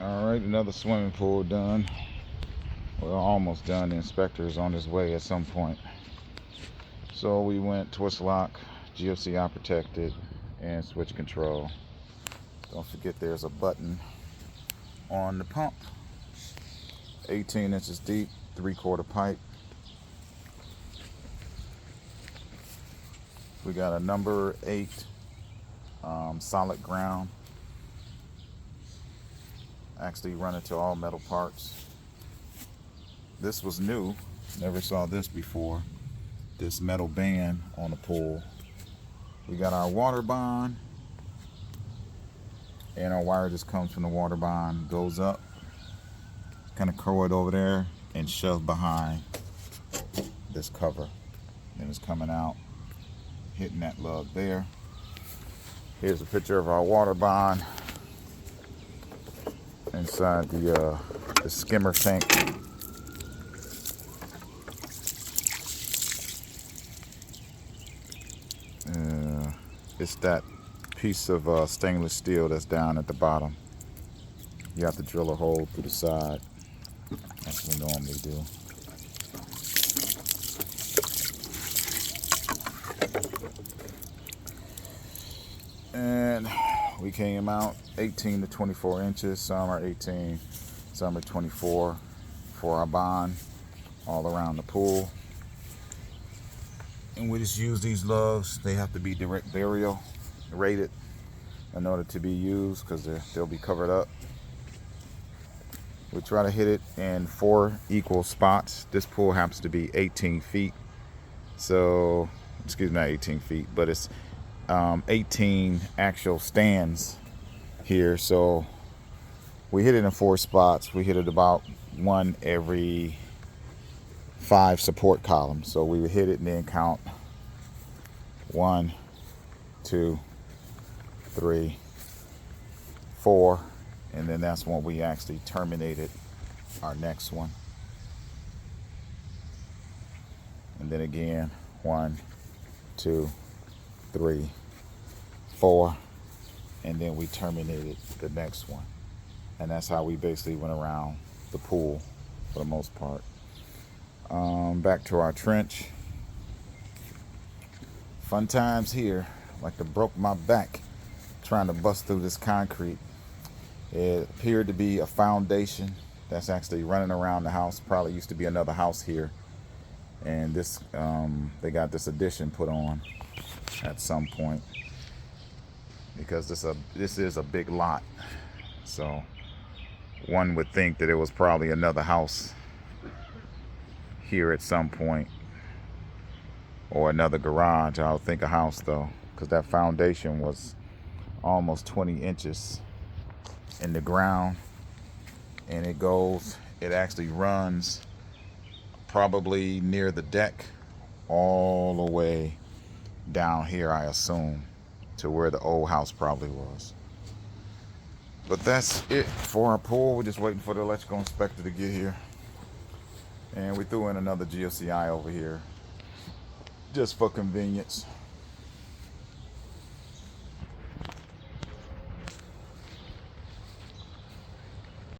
All right, another swimming pool done. We're almost done. The inspector is on his way at some point. So we went twist lock, GFCI protected, and switch control. Don't forget there's a button on the pump. 18 inches deep, 3/4 pipe. We got a number 8 solid ground. Actually run it to all metal parts. This was new. Never saw this before. This metal band on the pool. We got our water bond, and our wire just comes from the water bond, goes up, kind of curl it over there, and shove behind this cover. Then it's coming out, hitting that lug there. Here's a picture of our water bond inside the skimmer tank. It's that piece of stainless steel that's down at the bottom. You have to drill a hole through the side. That's what we normally do. And we came out 18 to 24 inches. Some are 18, some are 24 for our bond all around the pool. And we just use these lugs. They have to be direct burial rated in order to be used because they'll be covered up. We try to hit it in 4 equal spots. This pool happens to be 18 feet. So, excuse me, not 18 feet, but it's 18 actual stands here. So we hit it in 4 spots. We hit it about 1 every 5 support columns. So we would hit it and then count 1, 2, 3, 4, and then that's when we actually terminated our next one. And then again, 1, 2, 3, 4, and then we terminated the next one. And that's how we basically went around the pool for the most part. Back to our trench. Fun times here. Like to broke my back trying to bust through this concrete. It appeared to be a foundation that's actually running around the house. Probably used to be another house here, and this they got this addition put on at some point because this is a big lot. So one would think that it was probably another house here at some point, or another garage. I would think a house though, because that foundation was almost 20 inches in the ground, and it actually runs probably near the deck all the way down here, I assume, to where the old house probably was. But that's it for our pool. We're just waiting for the electrical inspector to get here. And we threw in another GFCI over here just for convenience.